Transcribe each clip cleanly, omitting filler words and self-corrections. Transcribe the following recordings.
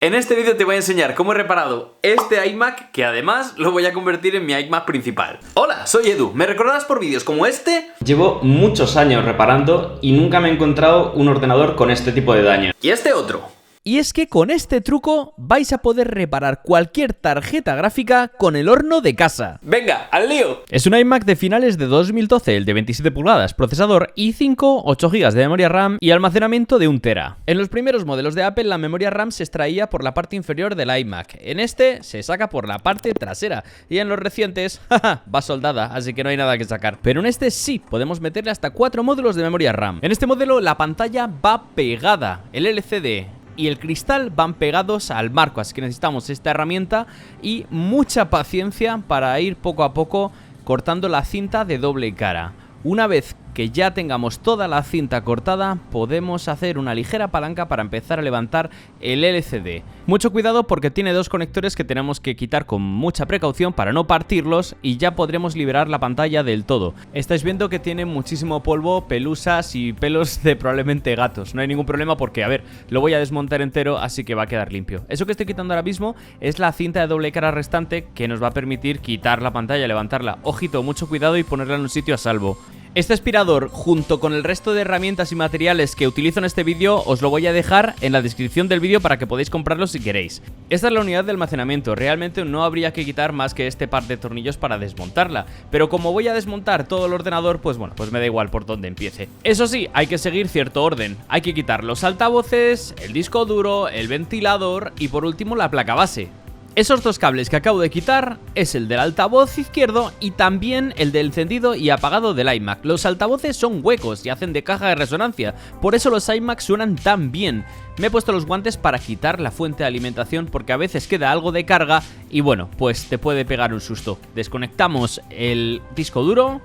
En este vídeo te voy a enseñar cómo he reparado este iMac, que además lo voy a convertir en mi iMac principal. Hola, soy Edu, ¿me recordarás por vídeos como este? Llevo muchos años reparando y nunca me he encontrado un ordenador con este tipo de daño. Y este otro. Y es que con este truco vais a poder reparar cualquier tarjeta gráfica con el horno de casa. Venga, al lío. Es un iMac de finales de 2012, el de 27 pulgadas, procesador i5, 8 GB de memoria RAM y almacenamiento de 1 TB. En los primeros modelos de Apple la memoria RAM se extraía por la parte inferior del iMac. En este se saca por la parte trasera y en los recientes, va soldada, así que no hay nada que sacar. Pero en este sí, podemos meterle hasta 4 módulos de memoria RAM. En este modelo la pantalla va pegada, el LCD y el cristal van pegados al marco, así que necesitamos esta herramienta y mucha paciencia para ir poco a poco cortando la cinta de doble cara. Una vez que ya tengamos toda la cinta cortada, podemos hacer una ligera palanca para empezar a levantar el LCD. Mucho cuidado porque tiene dos conectores que tenemos que quitar con mucha precaución para no partirlos y ya podremos liberar la pantalla del todo. Estáis viendo que tiene muchísimo polvo, pelusas y pelos de probablemente gatos. No hay ningún problema porque, a ver, lo voy a desmontar entero, así que va a quedar limpio. Eso que estoy quitando ahora mismo es la cinta de doble cara restante que nos va a permitir quitar la pantalla, levantarla. Ojito, mucho cuidado y ponerla en un sitio a salvo. Este aspirador, junto con el resto de herramientas y materiales que utilizo en este vídeo, os lo voy a dejar en la descripción del vídeo para que podáis comprarlo si queréis. Esta es la unidad de almacenamiento, realmente no habría que quitar más que este par de tornillos para desmontarla, pero como voy a desmontar todo el ordenador, pues bueno, pues me da igual por dónde empiece. Eso sí, hay que seguir cierto orden, hay que quitar los altavoces, el disco duro, el ventilador y por último la placa base. Esos dos cables que acabo de quitar es el del altavoz izquierdo y también el del encendido y apagado del iMac. Los altavoces son huecos y hacen de caja de resonancia, por eso los iMac suenan tan bien. Me he puesto los guantes para quitar la fuente de alimentación porque a veces queda algo de carga y bueno, pues te puede pegar un susto. Desconectamos el disco duro.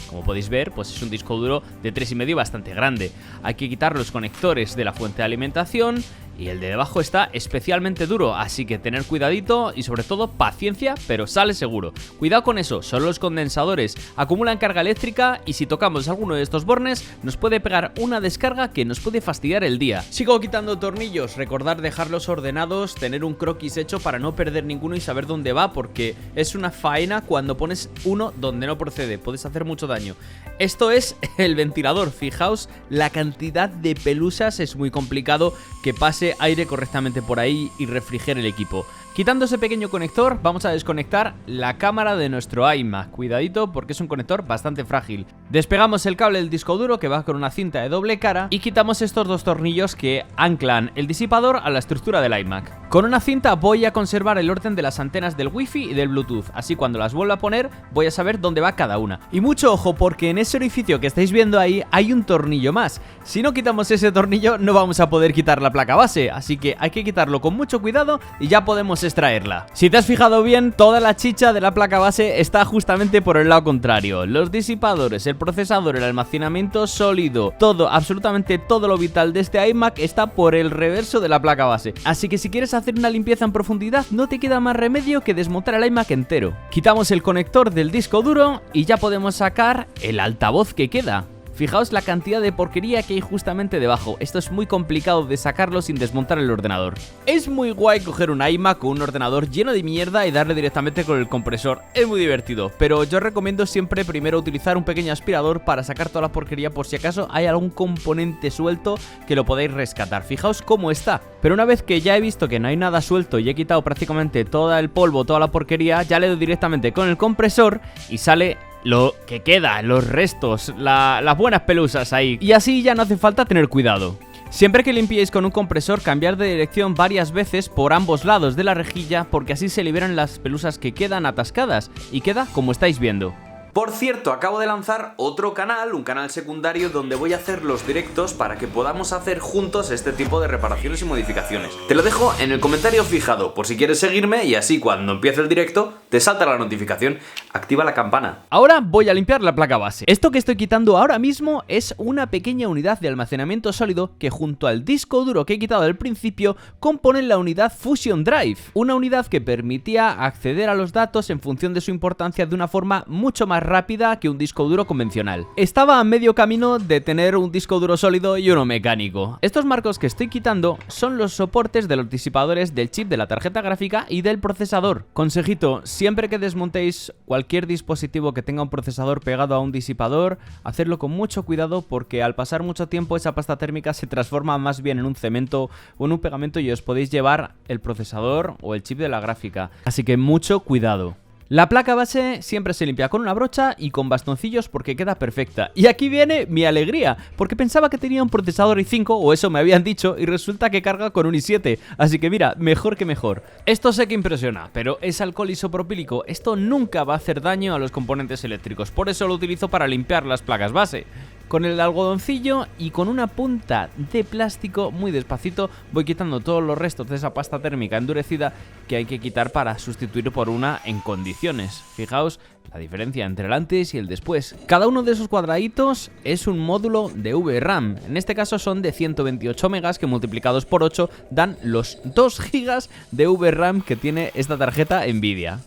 Como podéis ver, pues es un disco duro de 3,5 bastante grande. Hay que quitar los conectores de la fuente de alimentación y el de debajo está especialmente duro, así que tener cuidadito y sobre todo paciencia, pero sale seguro. Cuidado con eso, son los condensadores, acumulan carga eléctrica y si tocamos alguno de estos bornes nos puede pegar una descarga que nos puede fastidiar el día. Sigo quitando tornillos, recordar dejarlos ordenados, tener un croquis hecho para no perder ninguno y saber dónde va, porque es una faena cuando pones uno donde no procede, puedes hacer mucho daño. Esto es el ventilador, fijaos la cantidad de pelusas, es muy complicado que pase aire correctamente por ahí y refrigere el equipo. Quitando ese pequeño conector, vamos a desconectar la cámara de nuestro iMac. Cuidadito porque es un conector bastante frágil. Despegamos el cable del disco duro que va con una cinta de doble cara y quitamos estos dos tornillos que anclan el disipador a la estructura del iMac. Con una cinta voy a conservar el orden de las antenas del Wi-Fi y del Bluetooth, así cuando las vuelva a poner voy a saber dónde va cada una. Y mucho ojo porque en ese orificio que estáis viendo ahí hay un tornillo más. Si no quitamos ese tornillo no vamos a poder quitar la placa base, así que hay que quitarlo con mucho cuidado y ya podemos extraerla. Si te has fijado bien, toda la chicha de la placa base está justamente por el lado contrario. Los disipadores, el procesador, el almacenamiento sólido, todo, absolutamente todo lo vital de este iMac está por el reverso de la placa base. Así que si quieres hacer una limpieza en profundidad, no te queda más remedio que desmontar el iMac entero. Quitamos el conector del disco duro y ya podemos sacar el altavoz que queda. Fijaos la cantidad de porquería que hay justamente debajo. Esto es muy complicado de sacarlo sin desmontar el ordenador. Es muy guay coger un iMac o un ordenador lleno de mierda y darle directamente con el compresor. Es muy divertido, pero yo recomiendo siempre primero utilizar un pequeño aspirador para sacar toda la porquería por si acaso hay algún componente suelto que lo podáis rescatar. Fijaos cómo está. Pero una vez que ya he visto que no hay nada suelto y he quitado prácticamente todo el polvo, toda la porquería, ya le doy directamente con el compresor y sale lo que queda, los restos, las buenas pelusas ahí. Y así ya no hace falta tener cuidado. Siempre que limpiéis con un compresor, cambiar de dirección varias veces por ambos lados de la rejilla, porque así se liberan las pelusas que quedan atascadas y queda como estáis viendo. Por cierto, acabo de lanzar otro canal, un canal secundario donde voy a hacer los directos para que podamos hacer juntos este tipo de reparaciones y modificaciones. Te lo dejo en el comentario fijado por si quieres seguirme y así cuando empiece el directo te salta la notificación, activa la campana. Ahora voy a limpiar la placa base. Esto que estoy quitando ahora mismo es una pequeña unidad de almacenamiento sólido que junto al disco duro que he quitado al principio componen la unidad Fusion Drive, una unidad que permitía acceder a los datos en función de su importancia de una forma mucho más rápida que un disco duro convencional. Estaba a medio camino de tener un disco duro sólido y uno mecánico. Estos marcos que estoy quitando son los soportes de los disipadores del chip de la tarjeta gráfica y del procesador. Consejito: siempre que desmontéis cualquier dispositivo que tenga un procesador pegado a un disipador, hacedlo con mucho cuidado porque al pasar mucho tiempo esa pasta térmica se transforma más bien en un cemento o en un pegamento y os podéis llevar el procesador o el chip de la gráfica. Así que mucho cuidado. La placa base siempre se limpia con una brocha y con bastoncillos porque queda perfecta. Y aquí viene mi alegría, porque pensaba que tenía un procesador i5, o eso me habían dicho, y resulta que carga con un i7. Así que mira, mejor que mejor. Esto sé que impresiona, pero es alcohol isopropílico. Esto nunca va a hacer daño a los componentes eléctricos, por eso lo utilizo para limpiar las placas base. Con el algodoncillo y con una punta de plástico muy despacito voy quitando todos los restos de esa pasta térmica endurecida que hay que quitar para sustituir por una en condiciones. Fijaos la diferencia entre el antes y el después. Cada uno de esos cuadraditos es un módulo de VRAM. En este caso son de 128 megas que multiplicados por 8 dan los 2 gigas de VRAM que tiene esta tarjeta Nvidia.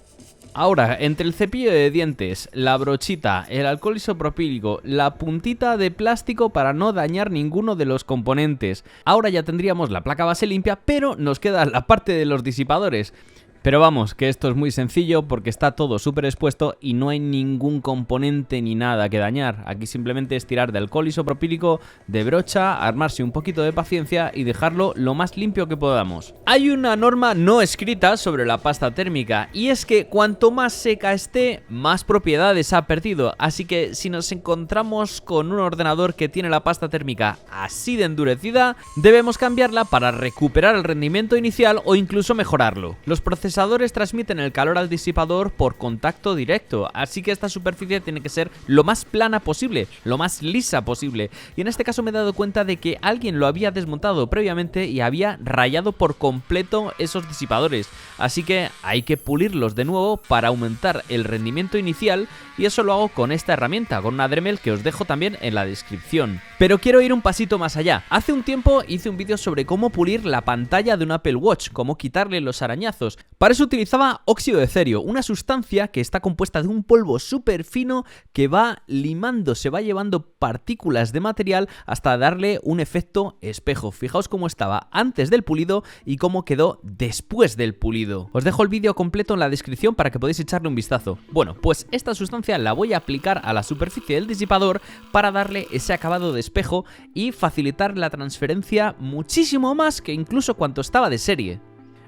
Ahora, entre el cepillo de dientes, la brochita, el alcohol isopropílico, la puntita de plástico para no dañar ninguno de los componentes, ahora ya tendríamos la placa base limpia, pero nos queda la parte de los disipadores. Pero vamos, que esto es muy sencillo porque está todo súper expuesto y no hay ningún componente ni nada que dañar. Aquí simplemente es tirar de alcohol isopropílico, de brocha, armarse un poquito de paciencia y dejarlo lo más limpio que podamos. Hay una norma no escrita sobre la pasta térmica y es que cuanto más seca esté, más propiedades ha perdido. Así que si nos encontramos con un ordenador que tiene la pasta térmica así de endurecida, debemos cambiarla para recuperar el rendimiento inicial o incluso mejorarlo. Los procesadores transmiten el calor al disipador por contacto directo, así que esta superficie tiene que ser lo más plana posible, lo más lisa posible. Y en este caso me he dado cuenta de que alguien lo había desmontado previamente y había rayado por completo esos disipadores, así que hay que pulirlos de nuevo para aumentar el rendimiento inicial, y eso lo hago con esta herramienta, con una Dremel que os dejo también en la descripción. Pero quiero ir un pasito más allá. Hace un tiempo hice un vídeo sobre cómo pulir la pantalla de un Apple Watch, cómo quitarle los arañazos. Para eso utilizaba óxido de cerio, una sustancia que está compuesta de un polvo súper fino que va limando, se va llevando partículas de material hasta darle un efecto espejo. Fijaos cómo estaba antes del pulido y cómo quedó después del pulido. Os dejo el vídeo completo en la descripción para que podáis echarle un vistazo. Bueno, pues esta sustancia la voy a aplicar a la superficie del disipador para darle ese acabado de espejo y facilitar la transferencia muchísimo más que incluso cuando estaba de serie.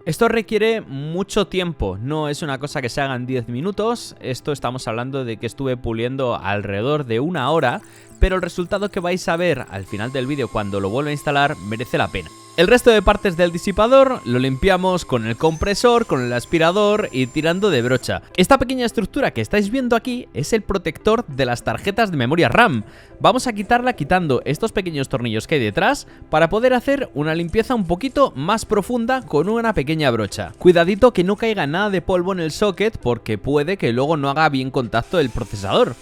Esto requiere mucho tiempo, no es una cosa que se haga en 10 minutos, esto estamos hablando de que estuve puliendo alrededor de 1 hora, pero el resultado que vais a ver al final del vídeo cuando lo vuelva a instalar merece la pena. El resto de partes del disipador lo limpiamos con el compresor, con el aspirador y tirando de brocha. Esta pequeña estructura que estáis viendo aquí es el protector de las tarjetas de memoria RAM. Vamos a quitarla quitando estos pequeños tornillos que hay detrás para poder hacer una limpieza un poquito más profunda con una pequeña brocha. Cuidadito que no caiga nada de polvo en el socket porque puede que luego no haga bien contacto el procesador.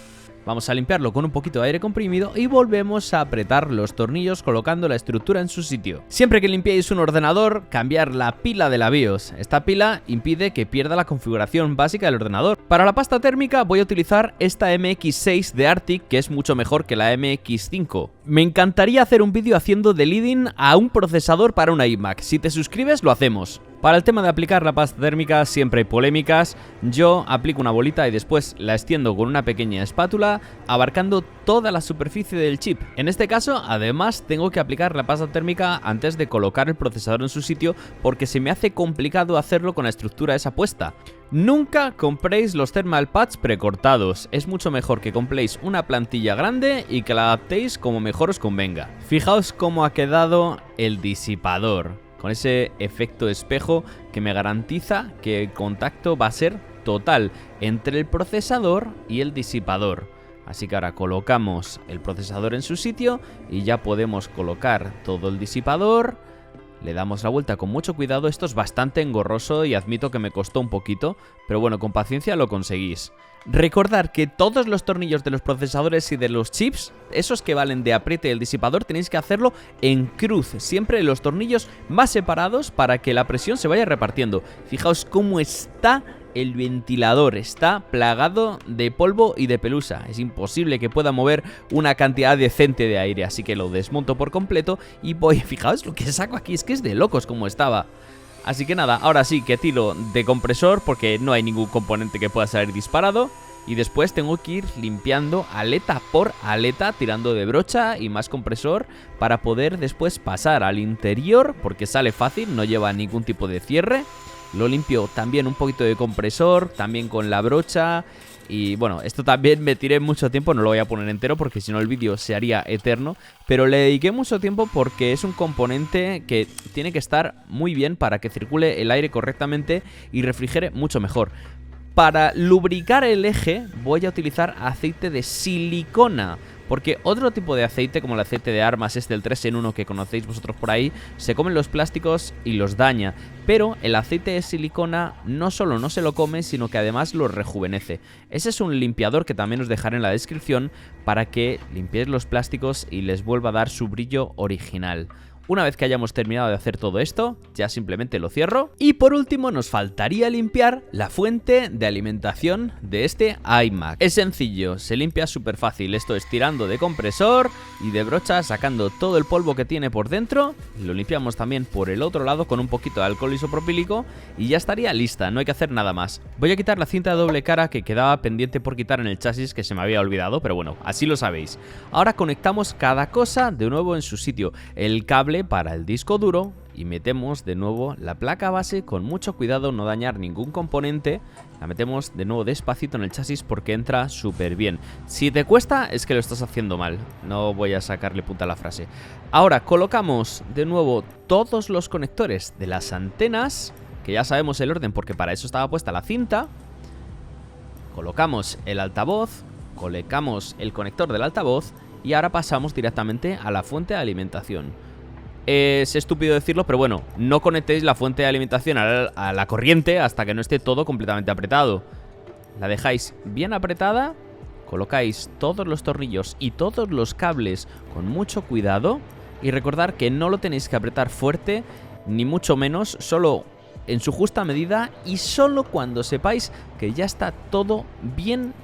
Vamos a limpiarlo con un poquito de aire comprimido y volvemos a apretar los tornillos colocando la estructura en su sitio. Siempre que limpiéis un ordenador, cambiar la pila de la BIOS. Esta pila impide que pierda la configuración básica del ordenador. Para la pasta térmica voy a utilizar esta MX6 de Arctic, que es mucho mejor que la MX5. Me encantaría hacer un vídeo haciendo de leading a un procesador para una iMac. Si te suscribes, lo hacemos. Para el tema de aplicar la pasta térmica siempre hay polémicas. Yo aplico una bolita y después la extiendo con una pequeña espátula, abarcando toda la superficie del chip. En este caso, además, tengo que aplicar la pasta térmica antes de colocar el procesador en su sitio porque se me hace complicado hacerlo con la estructura esa puesta. Nunca compréis los thermal pads precortados. Es mucho mejor que compréis una plantilla grande y que la adaptéis como mejor os convenga. Fijaos cómo ha quedado el disipador, con ese efecto espejo que me garantiza que el contacto va a ser total entre el procesador y el disipador. Así que ahora colocamos el procesador en su sitio y ya podemos colocar todo el disipador, le damos la vuelta con mucho cuidado. Esto es bastante engorroso y admito que me costó un poquito, pero bueno, con paciencia lo conseguís. Recordad que todos los tornillos de los procesadores y de los chips, esos que valen de apriete del disipador, tenéis que hacerlo en cruz, siempre los tornillos más separados para que la presión se vaya repartiendo. Fijaos cómo está el ventilador, está plagado de polvo y de pelusa. Es imposible que pueda mover una cantidad decente de aire, así que lo desmonto por completo y voy, fijaos lo que saco aquí, es que es de locos como estaba. Así que nada, ahora sí que tiro de compresor porque no hay ningún componente que pueda salir disparado. Y después tengo que ir limpiando aleta por aleta, tirando de brocha y más compresor para poder después pasar al interior, porque sale fácil, no lleva ningún tipo de cierre. Lo limpio también un poquito de compresor, también con la brocha. Y bueno, esto también me tiré mucho tiempo, no lo voy a poner entero porque si no el vídeo se haría eterno. Pero le dediqué mucho tiempo porque es un componente que tiene que estar muy bien para que circule el aire correctamente y refrigere mucho mejor. Para lubricar el eje voy a utilizar aceite de silicona, porque otro tipo de aceite, como el aceite de armas, el 3 en 1 que conocéis vosotros por ahí, se comen los plásticos y los daña. Pero el aceite de silicona no solo no se lo come, sino que además lo rejuvenece. Ese es un limpiador que también os dejaré en la descripción para que limpiéis los plásticos y les vuelva a dar su brillo original. Una vez que hayamos terminado de hacer todo esto, ya simplemente lo cierro. Y por último nos faltaría limpiar la fuente de alimentación de este iMac. Es sencillo, se limpia súper fácil. Esto es tirando de compresor y de brocha, sacando todo el polvo que tiene por dentro. Lo limpiamos también por el otro lado con un poquito de alcohol isopropílico y ya estaría lista, no hay que hacer nada más. Voy a quitar la cinta de doble cara que quedaba pendiente por quitar en el chasis, que se me había olvidado, pero bueno, así lo sabéis. Ahora conectamos cada cosa de nuevo en su sitio. El cable para el disco duro y metemos de nuevo la placa base con mucho cuidado, no dañar ningún componente. La metemos de nuevo despacito en el chasis porque entra súper bien. Si te cuesta es que lo estás haciendo mal, no voy a sacarle punta a la frase. Ahora colocamos de nuevo todos los conectores de las antenas, que ya sabemos el orden porque para eso estaba puesta la cinta. Colocamos el altavoz, colocamos el conector del altavoz y ahora pasamos directamente a la fuente de alimentación. Es estúpido decirlo, pero bueno, no conectéis la fuente de alimentación a la corriente hasta que no esté todo completamente apretado. La dejáis bien apretada, colocáis todos los tornillos y todos los cables con mucho cuidado y recordad que no lo tenéis que apretar fuerte, ni mucho menos, solo en su justa medida y solo cuando sepáis que ya está todo bien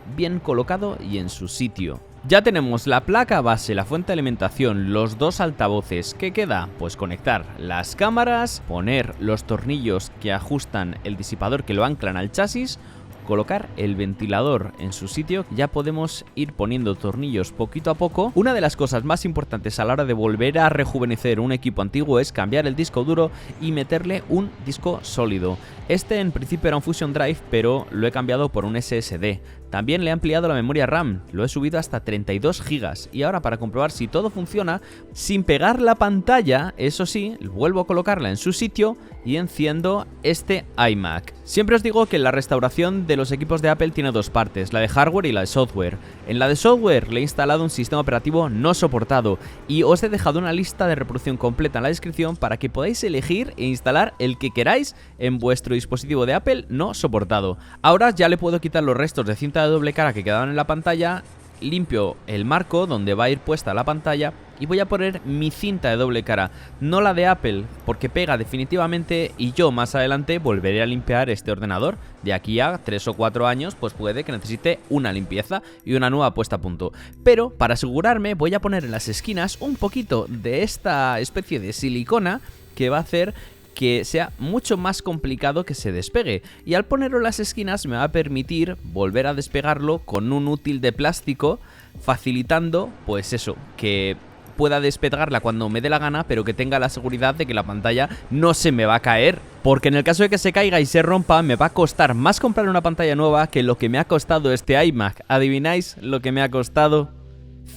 colocado y en su sitio. Ya tenemos la placa base, la fuente de alimentación, los dos altavoces. ¿Qué queda? Pues conectar las cámaras, poner los tornillos que ajustan el disipador que lo anclan al chasis, colocar el ventilador en su sitio. Ya podemos ir poniendo tornillos poquito a poco. Una de las cosas más importantes a la hora de volver a rejuvenecer un equipo antiguo es cambiar el disco duro y meterle un disco sólido. Este en principio era un Fusion Drive, pero lo he cambiado por un SSD. También le he ampliado la memoria RAM, lo he subido hasta 32 GB. Y ahora, para comprobar si todo funciona, sin pegar la pantalla, eso sí, vuelvo a colocarla en su sitio y enciendo este iMac. Siempre os digo que la restauración de los equipos de Apple tiene dos partes, la de hardware y la de software. En la de software le he instalado un sistema operativo no soportado y os he dejado una lista de reproducción completa en la descripción para que podáis elegir e instalar el que queráis en vuestro dispositivo de Apple no soportado. Ahora ya le puedo quitar los restos de cinta de doble cara que quedaban en la pantalla, limpio el marco donde va a ir puesta la pantalla y voy a poner mi cinta de doble cara, no la de Apple, porque pega definitivamente y yo más adelante volveré a limpiar este ordenador. De aquí a 3 o 4 años pues puede que necesite una limpieza y una nueva puesta a punto. Pero para asegurarme voy a poner en las esquinas un poquito de esta especie de silicona que va a hacer que sea mucho más complicado que se despegue, y al ponerlo en las esquinas me va a permitir volver a despegarlo con un útil de plástico, facilitando pues eso, que pueda despegarla cuando me dé la gana, pero que tenga la seguridad de que la pantalla no se me va a caer, porque en el caso de que se caiga y se rompa me va a costar más comprar una pantalla nueva que lo que me ha costado este iMac. ¿Adivináis lo que me ha costado?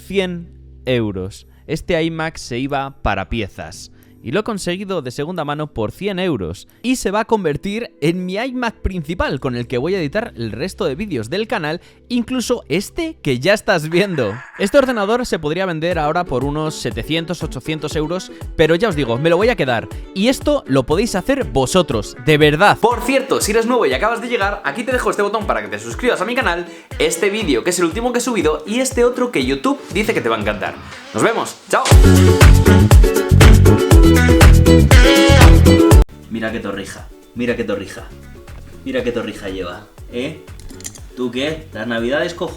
100 euros. Este iMac se iba para piezas. y lo he conseguido de segunda mano por 100 euros. Y se va a convertir en mi iMac principal con el que voy a editar el resto de vídeos del canal, incluso este que ya estás viendo. Este ordenador se podría vender ahora por unos 700-800 euros, pero ya os digo, me lo voy a quedar. Y esto lo podéis hacer vosotros, de verdad. Por cierto, si eres nuevo y acabas de llegar, aquí te dejo este botón para que te suscribas a mi canal, este vídeo que es el último que he subido y este otro que YouTube dice que te va a encantar. ¡Nos vemos! ¡Chao! Mira qué torrija, mira qué torrija. Mira qué torrija lleva, ¿eh? ¿Tú qué? Las navidades cojonudas.